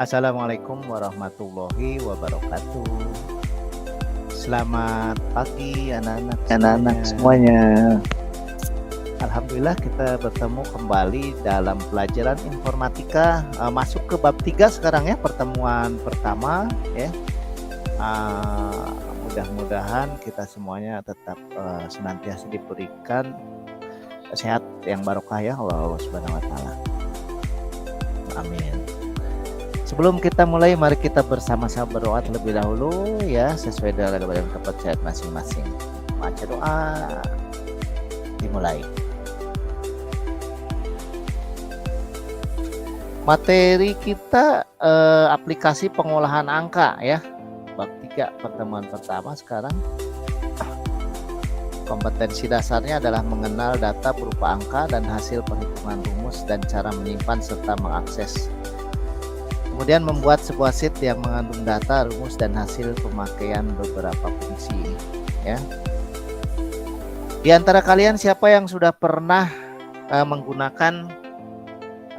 Assalamualaikum warahmatullahi wabarakatuh. Selamat pagi anak-anak semuanya. Alhamdulillah kita bertemu kembali dalam pelajaran informatika, masuk ke bab 3 sekarang ya, pertemuan pertama ya. Mudah-mudahan kita semuanya tetap senantiasa diberikan sehat yang barokah ya Allah Subhanahu wa taala. Amin. Sebelum kita mulai, mari kita bersama-sama berdoa terlebih dahulu ya, sesuai dengan kepercayaan masing-masing. Baca doa, dimulai. Materi kita aplikasi pengolahan angka ya, bab 3 pertemuan pertama sekarang. Kompetensi dasarnya adalah mengenal data berupa angka dan hasil perhitungan rumus dan cara menyimpan serta mengakses. Kemudian membuat sebuah sheet yang mengandung data, rumus, dan hasil pemakaian beberapa fungsi ya. Di antara kalian siapa yang sudah pernah menggunakan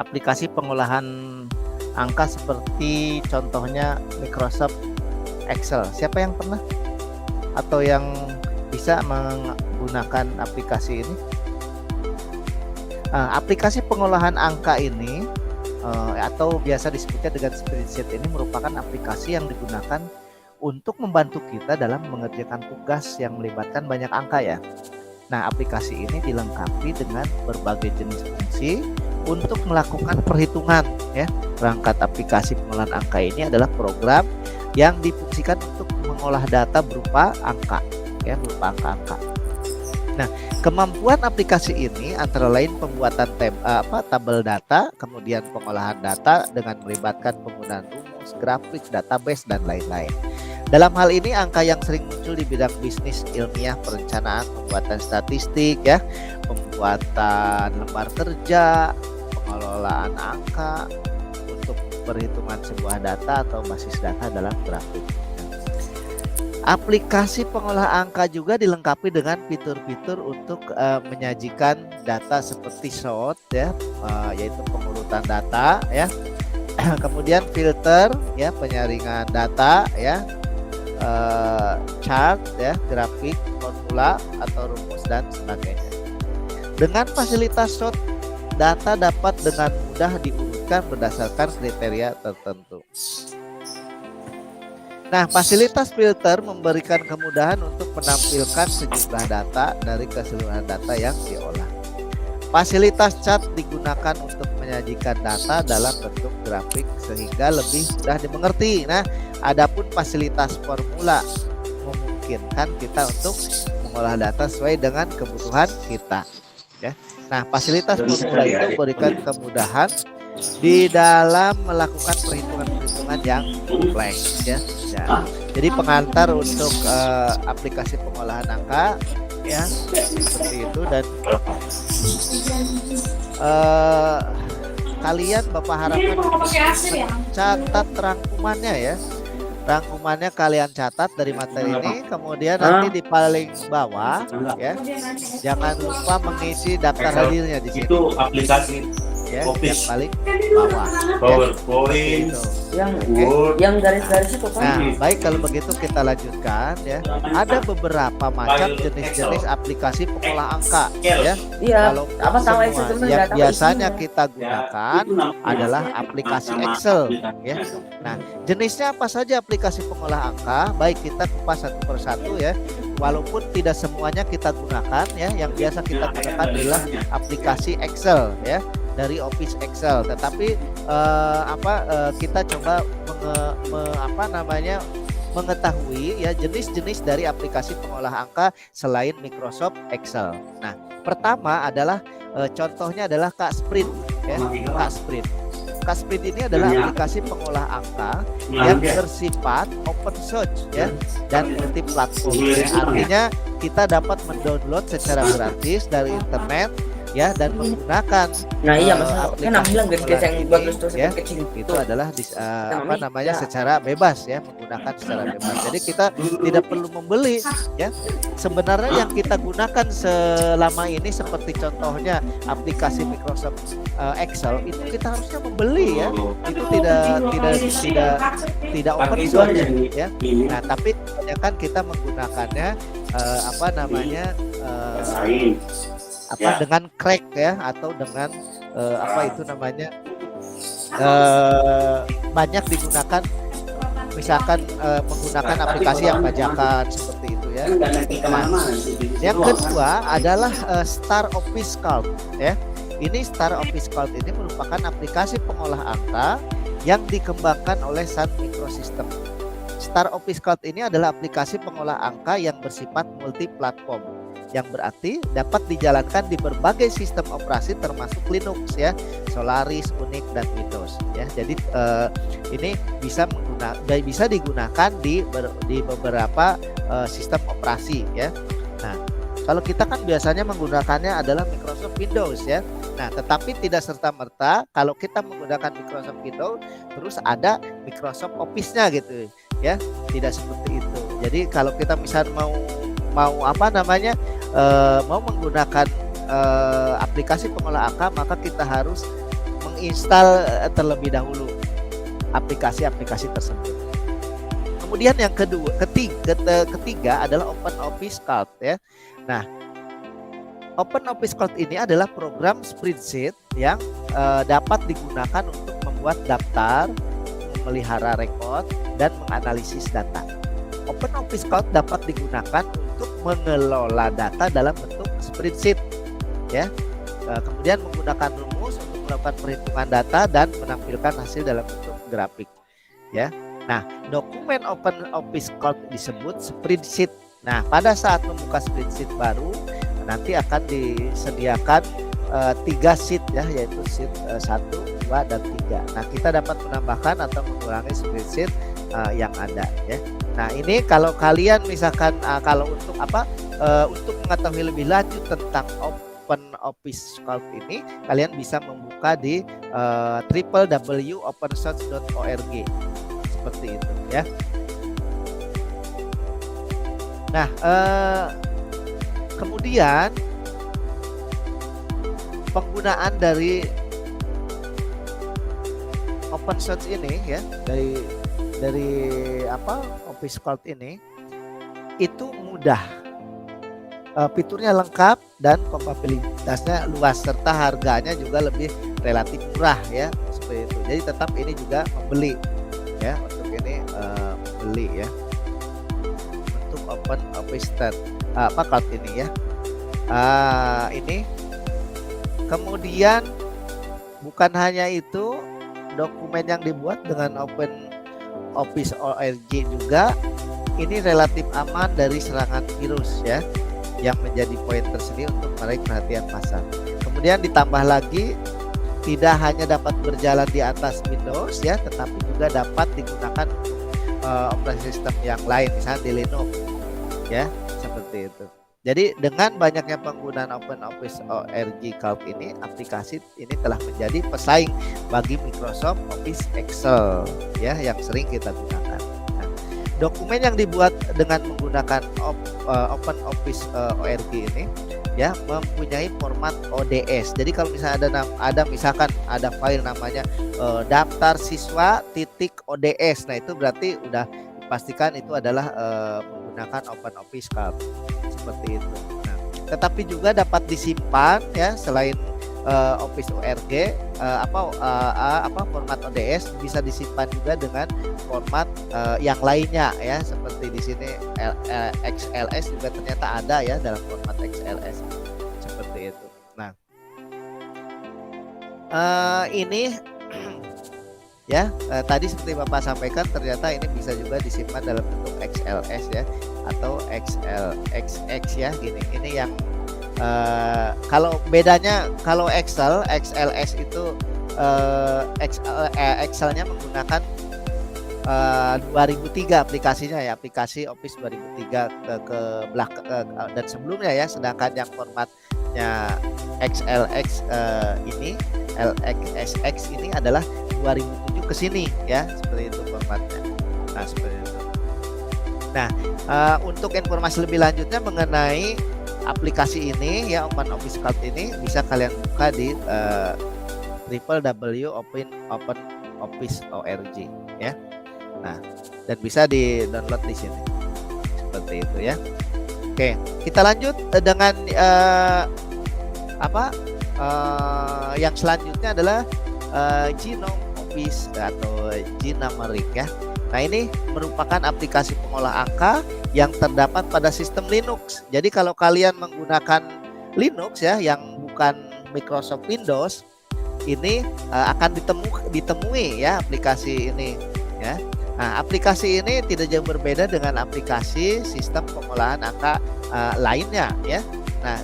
aplikasi pengolahan angka seperti contohnya Microsoft Excel? Siapa yang pernah atau yang bisa menggunakan aplikasi ini? Aplikasi pengolahan angka ini atau biasa disebutnya dengan spreadsheet ini merupakan aplikasi yang digunakan untuk membantu kita dalam mengerjakan tugas yang melibatkan banyak angka ya. Nah, aplikasi ini dilengkapi dengan berbagai jenis fungsi untuk melakukan perhitungan ya. Perangkat aplikasi pengolahan angka ini adalah program yang difungsikan untuk mengolah data berupa angka ya, berupa angka-angka. Nah, kemampuan aplikasi ini antara lain pembuatan tabel data, kemudian pengolahan data dengan melibatkan penggunaan rumus, grafik, database, dan lain-lain. Dalam hal ini, angka yang sering muncul di bidang bisnis ilmiah, perencanaan, pembuatan statistik, ya, pembuatan lembar kerja, pengelolaan angka untuk perhitungan sebuah data atau basis data dalam grafik. Aplikasi pengolah angka juga dilengkapi dengan fitur-fitur untuk menyajikan data seperti sort ya, yaitu pengurutan data ya. Kemudian filter ya, penyaringan data ya, chart ya, grafik, formula atau rumus dan sebagainya. Dengan fasilitas sort, data dapat dengan mudah diurutkan berdasarkan kriteria tertentu. Nah, fasilitas filter memberikan kemudahan untuk menampilkan sejumlah data dari keseluruhan data yang diolah. Fasilitas chart digunakan untuk menyajikan data dalam bentuk grafik sehingga lebih mudah dimengerti. Nah, adapun fasilitas formula memungkinkan kita untuk mengolah data sesuai dengan kebutuhan kita. Ya. Nah, fasilitas formula itu memberikan kemudahan di dalam melakukan perhitungan-perhitungan yang kompleks ya. Jadi pengantar untuk aplikasi pengolahan angka ya seperti itu, dan kalian Bapak harapkan catat rangkumannya ya. Rangkumannya kalian catat dari materi ini, kemudian nanti di paling bawah ya, jangan lupa mengisi daftar hadirnya di sini. Itu aplikasi ya, Office. yang paling bawah PowerPoint ya, yang garis-garis itu kan. Nah, baik kalau begitu kita lanjutkan ya. Ada beberapa macam jenis-jenis aplikasi pengolah angka ya. Iya, Kalau apa tahu Excel semua itu yang data biasanya isinya. kita gunakan adalah aplikasi Excel ya. Nah, jenisnya apa saja aplikasi pengolah angka? Baik, kita kupas satu persatu ya. Walaupun tidak semuanya kita gunakan ya, yang biasa kita gunakan adalah aplikasi Excel ya, dari Office Excel. Tetapi kita coba mengetahui ya jenis-jenis dari aplikasi pengolah angka selain Microsoft Excel. Nah, pertama adalah contohnya adalah Kasprint ya, Kasprint. Kasprint ini adalah aplikasi pengolah angka yang bersifat open source ya dan multi platform. Artinya kita dapat mendownload secara gratis dari internet ya dan menggunakan Nah iya masalah kan aplikasi aku bilang garis pengolahan yang buat ini, ilustration ya, kecil itu adalah apa namanya ya. secara bebas ya, menggunakan secara bebas. Jadi kita tidak perlu membeli ya. Sebenarnya yang kita gunakan selama ini seperti contohnya aplikasi Microsoft Excel itu kita harusnya membeli ya. Itu tidak open source ya. Nah, tapi kebanyakan kita menggunakannya apa namanya dengan crack ya, atau dengan apa itu namanya banyak digunakan, misalkan menggunakan aplikasi yang bajakan seperti itu ya. Yang kedua adalah Star Office Calc ya. Ini Star Office Calc ini merupakan aplikasi pengolah angka yang dikembangkan oleh Sun Microsystem. Star Office Calc ini adalah aplikasi pengolah angka yang bersifat multi platform, yang berarti dapat dijalankan di berbagai sistem operasi termasuk Linux ya, Solaris, Unix dan Windows ya. Jadi ini bisa digunakan di beberapa sistem operasi ya. Nah, kalau kita kan biasanya menggunakannya adalah Microsoft Windows ya. Nah, tetapi tidak serta-merta kalau kita menggunakan Microsoft Windows terus ada Microsoft Office-nya gitu ya. Tidak seperti itu. Jadi kalau kita misal mau apa namanya mau menggunakan aplikasi pengolah angka, maka kita harus menginstal terlebih dahulu aplikasi-aplikasi tersebut. Kemudian yang ketiga adalah OpenOffice Calc ya. Nah, OpenOffice Calc ini adalah program spreadsheet yang dapat digunakan untuk membuat daftar, memelihara rekod, dan menganalisis data. OpenOffice Calc dapat digunakan untuk mengelola data dalam bentuk spreadsheet ya. Kemudian menggunakan rumus untuk melakukan perhitungan data dan menampilkan hasil dalam bentuk grafik ya. Nah, dokumen OpenOffice Calc disebut spreadsheet. Nah, pada saat membuka spreadsheet baru nanti akan disediakan 3 sheet ya, yaitu sheet 1, 2, dan 3. Nah, kita dapat menambahkan atau mengurangi spreadsheet yang ada ya. Nah, ini kalau kalian misalkan kalau untuk untuk mengetahui lebih lanjut tentang OpenOffice Calc ini, kalian bisa membuka di www.opensource.org seperti itu ya. Nah, kemudian penggunaan dari open source ini ya, dari Office Calc ini itu mudah, fiturnya lengkap dan kompatibilitasnya luas serta harganya juga lebih relatif murah ya, seperti itu. Jadi tetap ini juga membeli ya, untuk ini membeli ya untuk OpenOffice Calc ini ya. Ini kemudian bukan hanya itu, dokumen yang dibuat dengan OpenOffice ORG juga ini relatif aman dari serangan virus ya, yang menjadi poin tersendiri untuk menarik perhatian pasar. Kemudian ditambah lagi tidak hanya dapat berjalan di atas Windows ya, tetapi juga dapat digunakan untuk operasi sistem yang lain, misalnya di Linux ya, seperti itu. Jadi dengan banyaknya penggunaan OpenOffice ORG Calc ini, aplikasi ini telah menjadi pesaing bagi Microsoft Office Excel ya, yang sering kita gunakan. Nah, dokumen yang dibuat dengan menggunakan OpenOffice ORG ini ya mempunyai format ODS. Jadi kalau misalnya ada misalkan ada file namanya daftar siswa .ods, nah itu berarti udah dipastikan itu adalah menggunakan OpenOffice Calc seperti itu. Nah, tetapi juga dapat disimpan ya, selain Office ORG format ODS bisa disimpan juga dengan format yang lainnya ya, seperti di sini XLS juga ternyata ada ya, dalam format XLS seperti itu. Nah, ini ya tadi seperti Bapak sampaikan, ternyata ini bisa juga disimpan dalam bentuk XLS ya, atau XLXX ya, gini. Ini yang kalau bedanya, kalau XLS itu Excelnya menggunakan 2003 aplikasinya ya, aplikasi Office 2003 ke belakang dan sebelumnya ya, sedangkan yang format formatnya XLX ini LXSX ini adalah 2007 ke sini ya, seperti itu formatnya. Nah, seperti itu. Nah, untuk informasi lebih lanjutnya mengenai aplikasi ini ya, OpenOffice Cloud ini bisa kalian buka di www.openoffice.org ya. Nah, dan bisa di-download di sini. Seperti itu ya. Oke, kita lanjut dengan yang selanjutnya adalah Genome Office atau Gnumeric ya. Nah, ini merupakan aplikasi pengolah angka yang terdapat pada sistem Linux. Jadi kalau kalian menggunakan Linux ya yang bukan Microsoft Windows, ini akan ditemui ya aplikasi ini ya. Nah, aplikasi ini tidak jauh berbeda dengan aplikasi sistem pengolahan angka lainnya ya. Nah,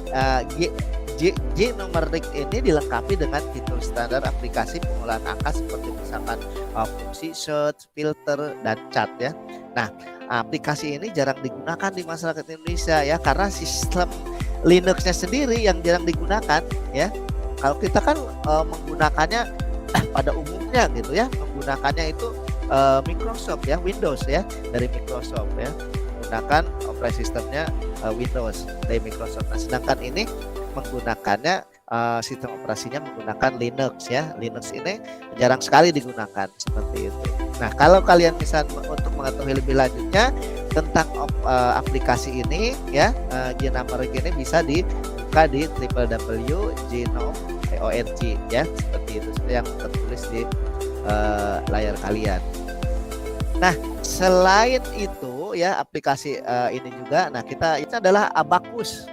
Gnumeric ini dilengkapi dengan fitur standar aplikasi pengolahan angka seperti misalkan fungsi search, filter, dan chat ya. Nah, aplikasi ini jarang digunakan di masyarakat Indonesia ya karena sistem Linuxnya sendiri yang jarang digunakan ya. Kalau kita kan menggunakannya pada umumnya gitu ya, menggunakannya itu Microsoft ya, Windows ya, dari Microsoft ya, menggunakan operasi sistemnya Windows dari Microsoft. Nah, sedangkan ini menggunakannya sistem operasinya menggunakan Linux ya. Linux ini jarang sekali digunakan seperti itu. Nah, kalau kalian misalnya untuk mengetahui lebih lanjutnya tentang aplikasi ini ya, Gnumeric ini bisa dibuka di www.gnome.org ya, seperti itu seperti yang tertulis di layar kalian. Nah, selain itu ya aplikasi ini juga, nah ini adalah Abacus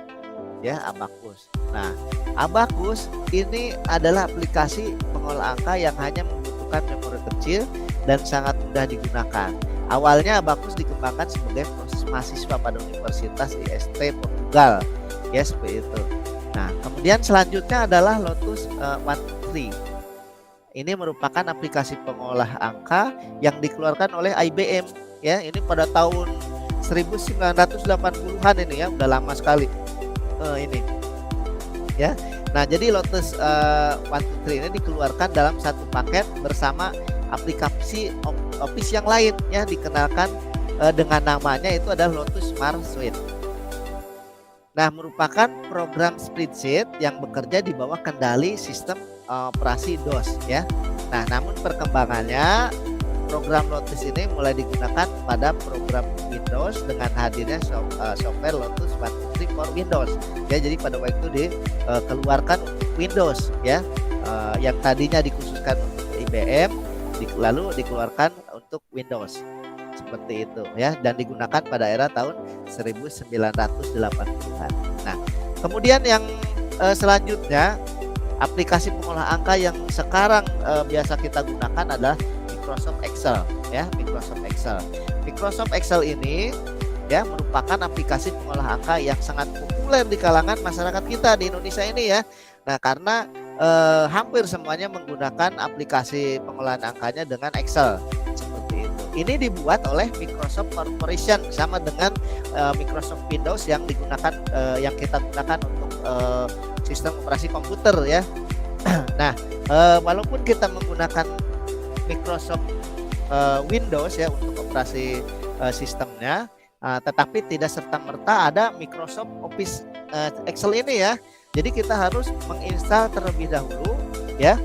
ya, Abacus. Nah, Abacus ini adalah aplikasi pengolah angka yang hanya membutuhkan memori kecil dan sangat mudah digunakan. Awalnya Abacus dikembangkan sebagai proses mahasiswa pada Universitas IST Portugal ya, seperti itu. Nah, kemudian selanjutnya adalah Lotus 123. Ini merupakan aplikasi pengolah angka yang dikeluarkan oleh IBM ya. Ini pada tahun 1980-an ini ya, udah lama sekali ini ya. Nah, jadi Lotus 123 ini dikeluarkan dalam satu paket bersama aplikasi Office yang lain ya, dikenalkan dengan namanya itu adalah Lotus Smart Suite. Nah, merupakan program spreadsheet yang bekerja di bawah kendali sistem operasi DOS ya. Nah, namun perkembangannya program Lotus ini mulai digunakan pada program Windows dengan hadirnya software Lotus 123 for Windows ya. Jadi pada waktu itu dikeluarkan untuk Windows ya, yang tadinya dikhususkan untuk IBM lalu dikeluarkan untuk Windows seperti itu ya, dan digunakan pada era tahun 1980-an. Nah, kemudian yang selanjutnya aplikasi pengolah angka yang sekarang biasa kita gunakan adalah Microsoft Excel ya, Microsoft Excel. Microsoft Excel ini ya merupakan aplikasi pengolah angka yang sangat populer di kalangan masyarakat kita di Indonesia ini ya. Nah, karena hampir semuanya menggunakan aplikasi pengolahan angkanya dengan Excel seperti itu. Ini dibuat oleh Microsoft Corporation sama dengan Microsoft Windows yang digunakan yang kita gunakan untuk sistem operasi komputer ya. Nah, walaupun kita menggunakan Microsoft Windows ya untuk operasi sistemnya, tetapi tidak serta-merta ada Microsoft Office Excel ini ya. Jadi kita harus menginstal terlebih dahulu ya,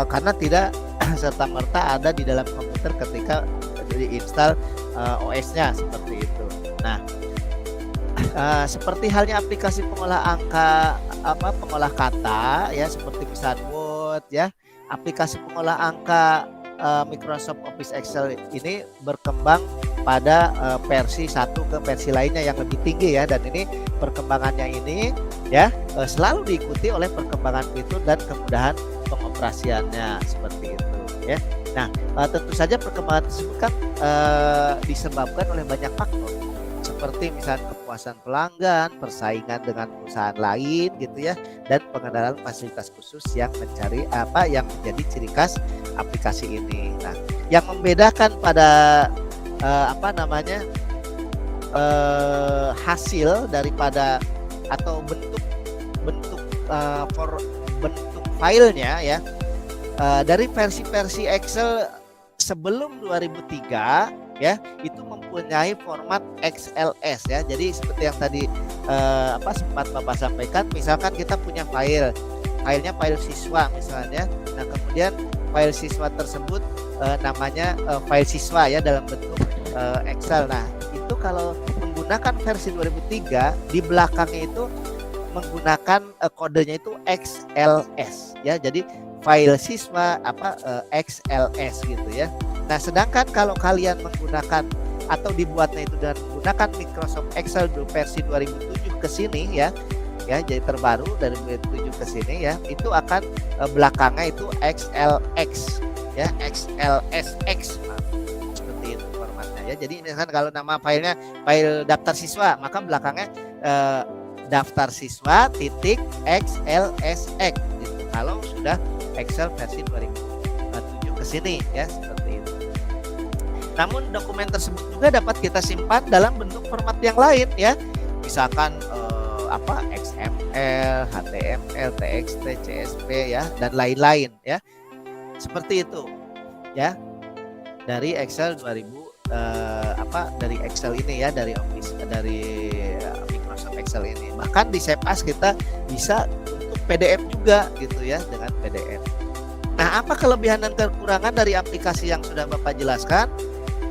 karena tidak serta-merta ada di dalam komputer ketika diinstal OS-nya seperti itu. Nah, seperti halnya aplikasi pengolah angka, pengolah kata ya, seperti misalnya Word ya, aplikasi pengolah angka Microsoft Office Excel ini berkembang pada versi 1 ke versi lainnya yang lebih tinggi ya, dan ini perkembangannya ini ya selalu diikuti oleh perkembangan fitur dan kemudahan pengoperasiannya seperti itu ya. Nah, tentu saja perkembangan tersebut kan disebabkan oleh banyak faktor seperti misalnya kepuasan pelanggan, persaingan dengan perusahaan lain gitu ya, dan pengenalan fasilitas khusus yang yang menjadi ciri khas aplikasi ini. Nah, yang membedakan pada hasil daripada atau bentuk bentuk bentuk filenya ya, dari versi-versi Excel sebelum 2003 ya, itu mempunyai format XLS ya. Jadi seperti yang tadi sempat Bapak sampaikan, misalkan kita punya filenya file siswa misalnya. Nah, kemudian file siswa tersebut namanya file siswa ya dalam bentuk Excel. Nah, itu kalau menggunakan versi 2003 di belakangnya itu menggunakan kodenya itu XLS ya. Jadi file siswa XLS gitu ya. Nah, sedangkan kalau kalian menggunakan atau dibuatnya itu dengan menggunakan Microsoft Excel versi 2007 ke sini ya, jadi terbaru dari 2007 ke sini ya, itu akan belakangnya itu XLX ya, XLSX seperti itu formatnya ya. Jadi ini kan kalau nama filenya file daftar siswa, maka belakangnya daftar siswa titik XLSX gitu. Kalau sudah Excel versi 2007 ke sini ya, seperti itu. Namun dokumen tersebut juga dapat kita simpan dalam bentuk format yang lain ya. Misalkan XML, HTML, TXT, CSV ya, dan lain-lain ya. Seperti itu ya. Dari Excel 2000 dari Excel ini ya, dari Office, dari Microsoft Excel ini. Bahkan di Save As kita bisa untuk PDF juga gitu ya, dengan PDF. Nah, apa kelebihan dan kekurangan dari aplikasi yang sudah Bapak jelaskan?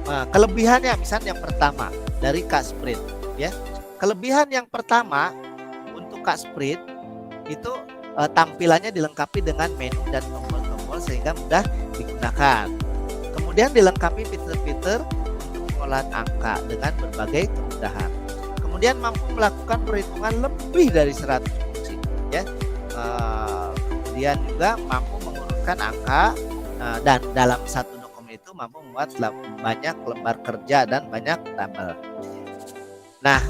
Nah, kelebihannya misalnya yang pertama dari Kasprint ya. Kelebihan yang pertama untuk Kasprint itu tampilannya dilengkapi dengan menu dan tombol-tombol sehingga mudah digunakan. Kemudian dilengkapi fitur-fitur untuk pengolahan angka dengan berbagai kemudahan. Kemudian mampu melakukan perhitungan lebih dari 100 fungsi ya. Kemudian juga mampu mengurutkan angka dan dalam satu dokumen itu mampu membuat banyak lembar kerja dan banyak tabel. Nah,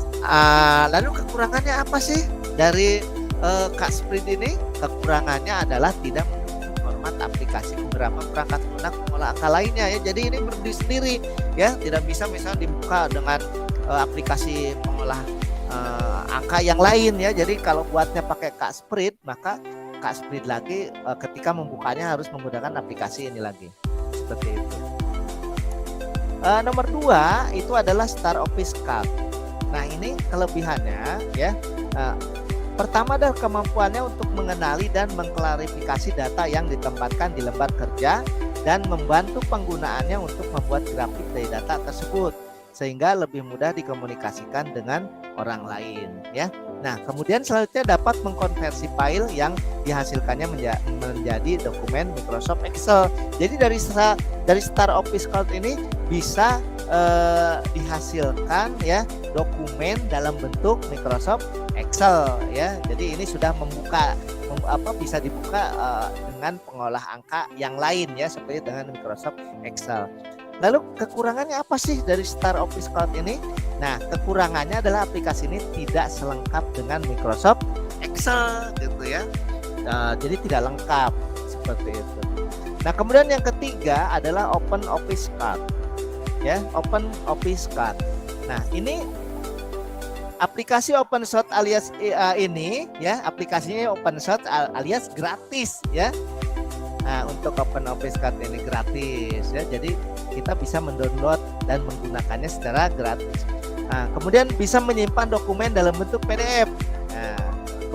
lalu kekurangannya apa sih dari Kasprint ini? Kekurangannya adalah tidak mendukung format aplikasi beberapa perangkat lunak pengolah angka lainnya ya. Jadi ini berdiri sendiri ya, tidak bisa misalnya dibuka dengan aplikasi pengolah angka yang lain ya. Jadi kalau buatnya pakai Kasprint, maka Kasprint lagi ketika membukanya harus menggunakan aplikasi ini lagi. Seperti itu. Nomor 2 itu adalah Star Office Calc. Nah, ini kelebihannya ya. Pertama adalah kemampuannya untuk mengenali dan mengklarifikasi data yang ditempatkan di lembar kerja dan membantu penggunaannya untuk membuat grafik dari data tersebut sehingga lebih mudah dikomunikasikan dengan orang lain ya. Nah, kemudian selanjutnya dapat mengkonversi file yang dihasilkannya menjadi dokumen Microsoft Excel. Jadi dari Star Office Calc ini bisa dihasilkan ya dokumen dalam bentuk Microsoft Excel ya. Jadi ini sudah bisa dibuka dengan pengolah angka yang lain ya, seperti dengan Microsoft Excel. Lalu kekurangannya apa sih dari Star Office Calc ini? Nah, kekurangannya adalah aplikasi ini tidak selengkap dengan Microsoft Excel gitu ya. Jadi tidak lengkap seperti itu. Nah, kemudian yang ketiga adalah Open Office Calc ya, Open Office Calc. Nah, ini aplikasi open source alias ini ya, aplikasinya open source alias gratis ya. Nah, untuk Open Office Calc ini gratis ya. Jadi kita bisa mendownload dan menggunakannya secara gratis. Nah, kemudian bisa menyimpan dokumen dalam bentuk PDF. Nah,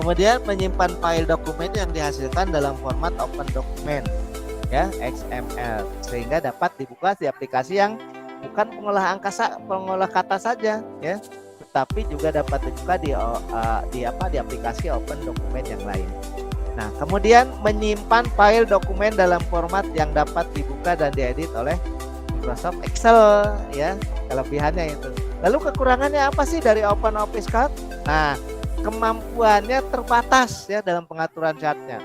kemudian menyimpan file dokumen yang dihasilkan dalam format open document ya, XML, sehingga dapat dibuka di aplikasi yang bukan pengolah kata saja ya, tetapi juga dapat dibuka di aplikasi open dokumen yang lain. Nah, kemudian menyimpan file dokumen dalam format yang dapat dibuka dan diedit oleh Microsoft Excel ya, kelebihannya itu. Lalu kekurangannya apa sih dari Open Office Calc? Nah, kemampuannya terbatas ya dalam pengaturan chartnya.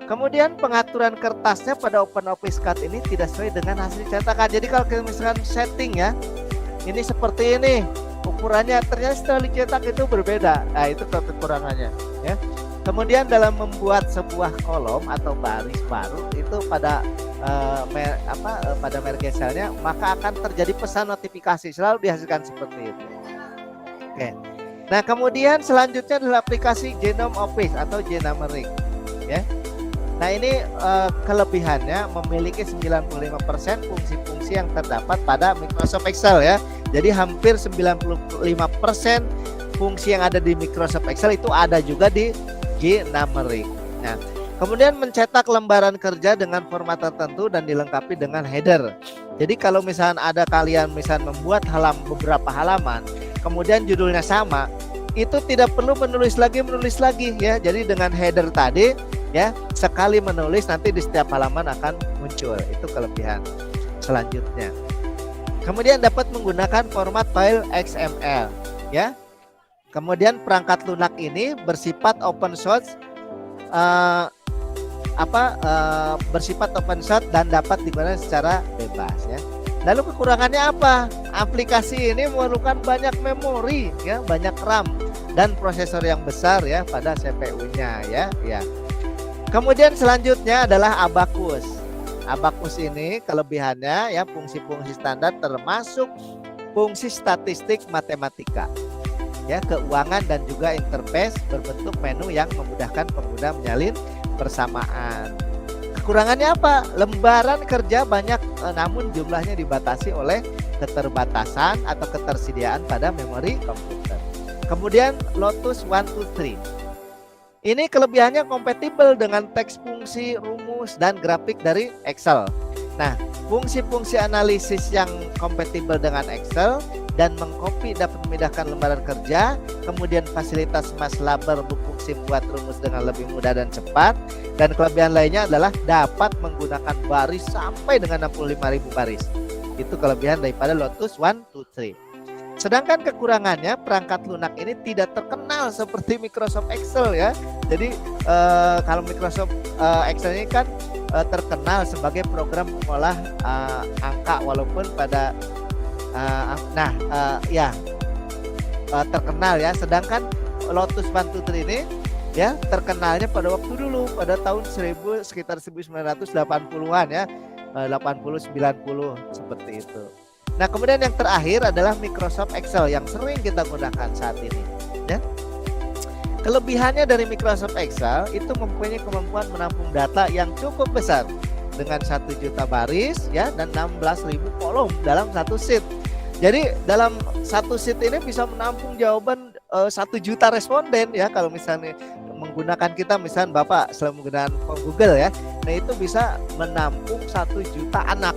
Kemudian pengaturan kertasnya pada Open Office Calc ini tidak sesuai dengan hasil cetakan. Jadi kalau kita misalkan setting ya, ini seperti ini ukurannya, ternyata setelah dicetak itu berbeda. Nah, itu kekurangannya ya. Kemudian dalam membuat sebuah kolom atau baris baru itu pada pada merge cell-nya, maka akan terjadi pesan notifikasi, selalu dihasilkan seperti itu. Oke. Nah, kemudian selanjutnya adalah aplikasi Genome Office atau Genameric, ya. Nah, ini kelebihannya memiliki 95% fungsi-fungsi yang terdapat pada Microsoft Excel, ya. Jadi hampir 95% fungsi yang ada di Microsoft Excel itu ada juga di Genameric. Nah, kemudian mencetak lembaran kerja dengan format tertentu dan dilengkapi dengan header. Jadi kalau misalnya ada kalian misalnya membuat beberapa halaman, kemudian judulnya sama, itu tidak perlu menulis lagi ya. Jadi dengan header tadi, ya, sekali menulis nanti di setiap halaman akan muncul. Itu kelebihan selanjutnya. Kemudian dapat menggunakan format file XML, ya. Kemudian perangkat lunak ini bersifat open source, bersifat open source dan dapat digunakan secara bebas, ya. Lalu kekurangannya apa? Aplikasi ini memerlukan banyak memori, ya, banyak RAM dan prosesor yang besar, ya, pada CPU-nya, ya. Kemudian selanjutnya adalah Abacus. Abacus ini kelebihannya, ya, fungsi-fungsi standar termasuk fungsi statistik matematika, ya, keuangan dan juga interface berbentuk menu yang memudahkan pengguna menyalin persamaan. Kekurangannya apa? Lembaran kerja banyak, namun jumlahnya dibatasi oleh keterbatasan atau ketersediaan pada memori komputer. Kemudian Lotus 1-2-3. Ini kelebihannya kompatibel dengan teks, fungsi, rumus, dan grafik dari Excel. Nah, fungsi-fungsi analisis yang kompatibel dengan Excel dan mengcopy dapat memindahkan lembaran kerja. Kemudian fasilitas MATLAB berfungsi buat rumus dengan lebih mudah dan cepat. Dan kelebihan lainnya adalah dapat menggunakan baris sampai dengan 65.000 baris. Itu kelebihan daripada Lotus 1-2-3. Sedangkan kekurangannya, perangkat lunak ini tidak terkenal seperti Microsoft Excel, ya. Jadi kalau Microsoft Excel ini kan terkenal sebagai program pengolah angka, walaupun pada terkenal, ya. Sedangkan Lotus 1-2-3 ini, ya, terkenalnya pada waktu dulu pada tahun sekitar 1980-an, ya, 80-90 seperti itu. Nah, kemudian yang terakhir adalah Microsoft Excel yang sering kita gunakan saat ini, ya. Kelebihannya dari Microsoft Excel itu mempunyai kemampuan menampung data yang cukup besar dengan 1 juta baris, ya, dan 16.000 kolom dalam satu sheet. Jadi dalam satu sheet ini bisa menampung jawaban 1 juta responden, ya. Kalau misalnya menggunakan kita, misalnya Bapak selalu menggunakan Google, ya, nah itu bisa menampung 1 juta anak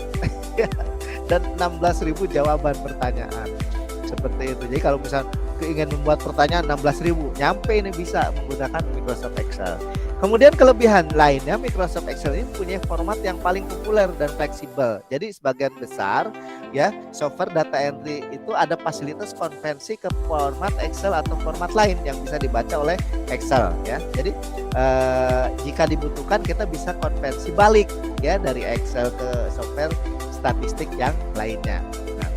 dan 16.000 jawaban pertanyaan seperti itu. Jadi kalau misalnya ingin membuat pertanyaan 16.000, nyampe ini bisa menggunakan Microsoft Excel. Kemudian kelebihan lainnya, Microsoft Excel ini punya format yang paling populer dan fleksibel. Jadi sebagian besar, ya, software data entry itu ada fasilitas konversi ke format Excel atau format lain yang bisa dibaca oleh Excel, ya. Jadi jika dibutuhkan kita bisa konversi balik, ya, dari Excel ke software statistik yang lainnya. Nah,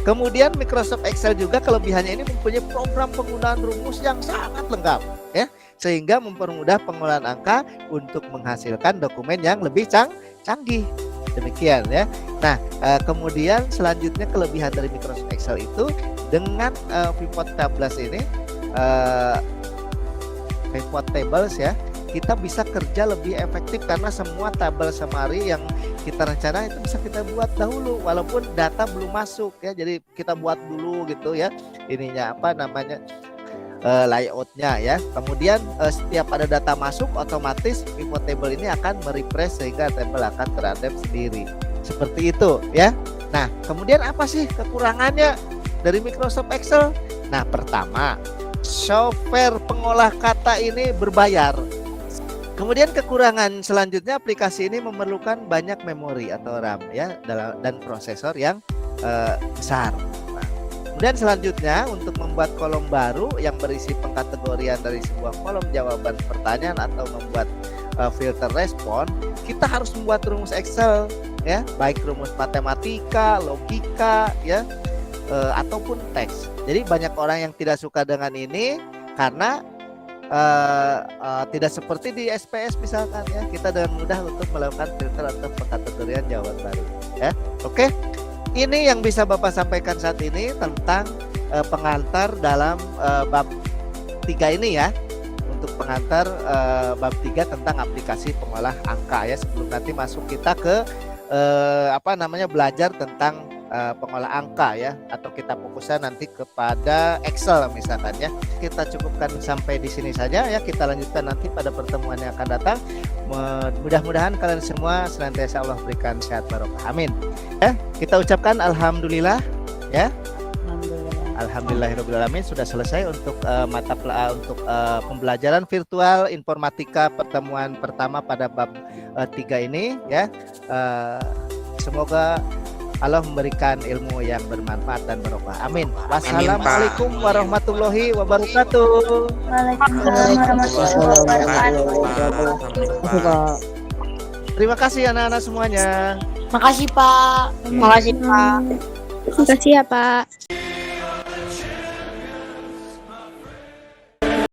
kemudian Microsoft Excel juga kelebihannya ini mempunyai program penggunaan rumus yang sangat lengkap, ya, sehingga mempermudah pengolahan angka untuk menghasilkan dokumen yang lebih canggih. Demikian, ya. Nah, kemudian selanjutnya kelebihan dari Microsoft Excel itu dengan pivot tables ini, pivot tables, ya, kita bisa kerja lebih efektif karena semua tabel summary yang kita rencana itu bisa kita buat dahulu walaupun data belum masuk, ya. Jadi kita buat dulu gitu, ya, ininya apa namanya, layoutnya, ya. Kemudian setiap ada data masuk, otomatis pivot table ini akan merefresh sehingga tabel akan teradapt sendiri seperti itu, ya. Nah, kemudian apa sih kekurangannya dari Microsoft Excel? Nah, pertama, software pengolah kata ini berbayar. Kemudian kekurangan selanjutnya, aplikasi ini memerlukan banyak memori atau RAM, ya, dan prosesor yang besar. Nah, kemudian selanjutnya untuk membuat kolom baru yang berisi pengkategorian dari sebuah kolom jawaban pertanyaan atau membuat filter respon, kita harus membuat rumus Excel, ya, baik rumus matematika, logika, ya, ataupun teks. Jadi banyak orang yang tidak suka dengan ini karena tidak seperti di SPS misalkan, ya, kita dengan mudah untuk melakukan filter atau pengkategorian jawaban baru, ya. Oke, ini yang bisa Bapak sampaikan saat ini tentang pengantar dalam bab 3 ini ya. Untuk pengantar bab 3 tentang aplikasi pengolah angka ya, sebelum nanti masuk kita ke belajar tentang pengolah angka ya, atau kita fokusnya nanti kepada Excel misalkan ya. Kita cukupkan sampai di sini saja ya, kita lanjutkan nanti pada pertemuan yang akan datang. Mudah-mudahan kalian semua senantiasa Allah berikan sehat barokah, amin ya. Kita ucapkan alhamdulillah ya. Alhamdulillahirobbilalamin, sudah selesai untuk pembelajaran virtual informatika pertemuan pertama pada bab 3 ini ya. Semoga Allah memberikan ilmu yang bermanfaat dan barokah. Amin. Wassalamualaikum warahmatullahi wabarakatuh. Waalaikumsalam warahmatullahi wabarakatuh. Terima kasih anak-anak semuanya. Makasih Pak. Makasih ya Pak.